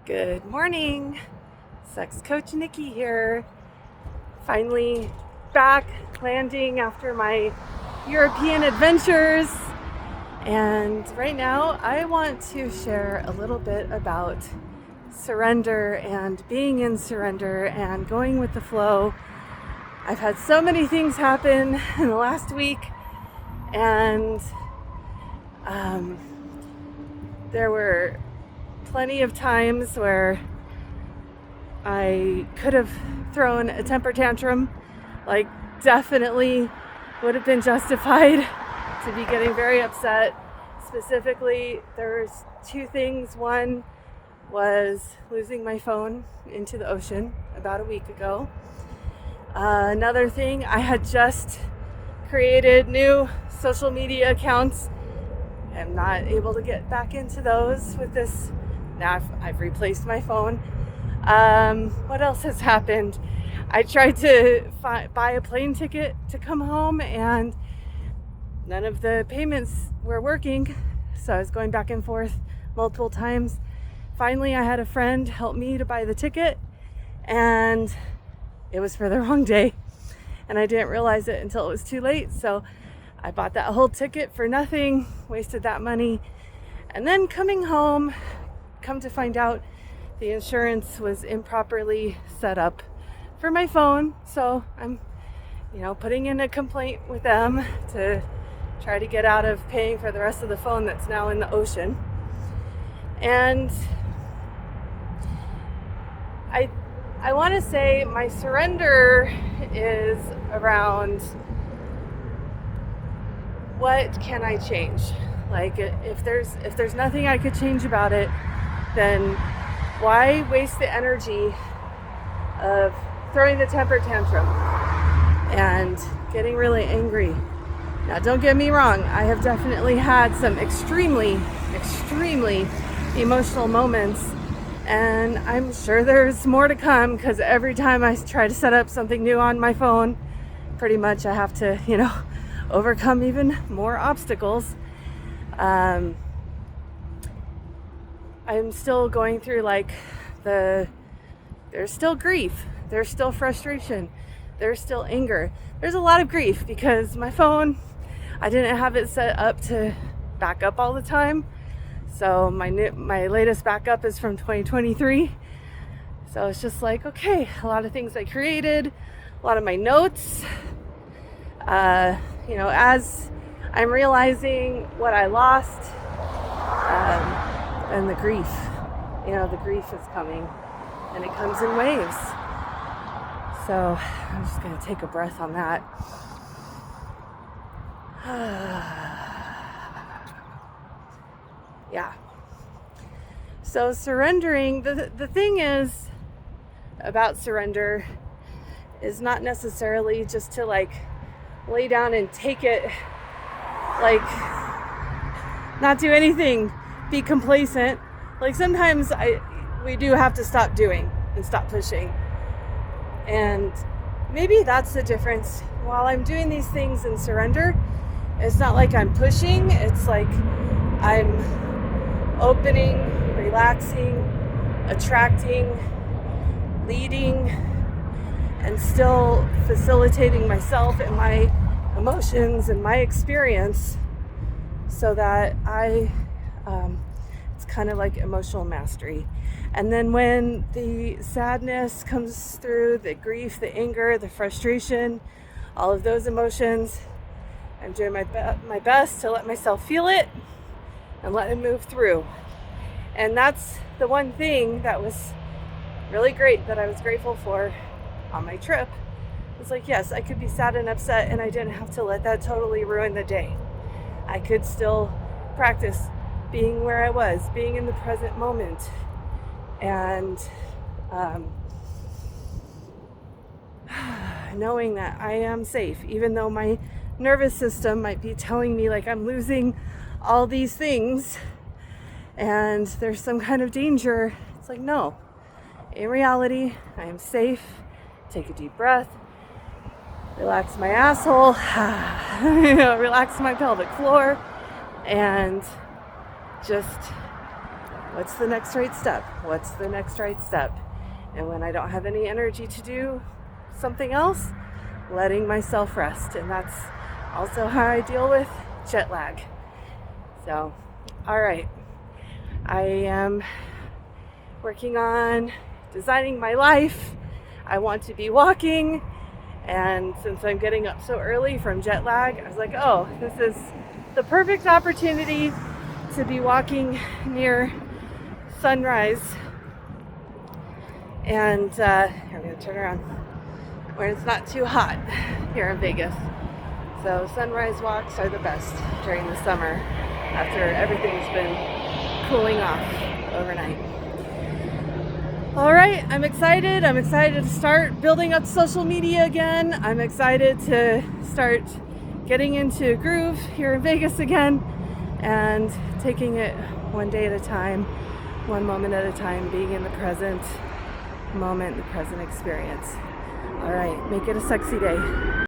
Good morning, Sex Coach Nikki here. Finally back landing after my European adventures. And right now I want to share a little bit about surrender and being in surrender and going with the flow. I've had so many things happen in the last week, and there were plenty of times where I could have thrown a temper tantrum, like definitely would have been justified to be getting very upset. Specifically, there was two things. One was losing my phone into the ocean about a week ago. Another thing, I had just created new social media accounts. I'm not able to get back into those with this. Now I've replaced my phone. What else has happened? I tried to buy a plane ticket to come home, and none of the payments were working. So I was going back and forth multiple times. Finally, I had a friend help me to buy the ticket, and it was for the wrong day. And I didn't realize it until it was too late. So I bought that whole ticket for nothing, wasted that money. And then coming home, come to find out the insurance was improperly set up for my phone. So I'm, putting in a complaint with them to try to get out of paying for the rest of the phone that's now in the ocean. And I want to say my surrender is around what can I change? Like, if there's nothing I could change about it, then why waste the energy of throwing the temper tantrum and getting really angry? Now, don't get me wrong, I have definitely had some extremely emotional moments, and I'm sure there's more to come, because every time I try to set up something new on my phone, pretty much I have to, overcome even more obstacles. I'm still going through there's still grief, there's still frustration, there's still anger. There's a lot of grief because my phone, I didn't have it set up to back up all the time. So my latest backup is from 2023. So it's just like, okay, a lot of things I created, a lot of my notes, as I'm realizing what I lost, and the grief is coming, and it comes in waves. So I'm just going to take a breath on that. Yeah. So surrendering, the thing is about surrender is not necessarily just to lay down and take it, not do anything, be complacent. Sometimes we do have to stop doing and stop pushing. And maybe that's the difference. While I'm doing these things in surrender, it's not like I'm pushing, it's like I'm opening, relaxing, attracting, leading, and still facilitating myself and my emotions and my experience, so that it's kind of like emotional mastery. And then when the sadness comes through, the grief, the anger, the frustration, all of those emotions, I'm doing my best to let myself feel it and let it move through. And that's the one thing that was really great, that I was grateful for on my trip. It's like, yes, I could be sad and upset, and I didn't have to let that totally ruin the day. I could still practice being where I was, being in the present moment, and knowing that I am safe, even though my nervous system might be telling me I'm losing all these things and there's some kind of danger. It's like, no, in reality, I am safe. Take a deep breath, relax my asshole, relax my pelvic floor, and just What's the next right step? What's the next right step? And when I don't have any energy to do something else, letting myself rest. And that's also how I deal with jet lag. So, all right. I am working on designing my life. I want to be walking. And since I'm getting up so early from jet lag, I was like, oh, this is the perfect opportunity to be walking near sunrise. And I'm going to turn around where it's not too hot here in Vegas. So sunrise walks are the best during the summer after everything's been cooling off overnight. All right, I'm excited. I'm excited to start building up social media again. I'm excited to start getting into a groove here in Vegas again and taking it one day at a time, one moment at a time, being in the present moment, the present experience. All right, make it a sexy day.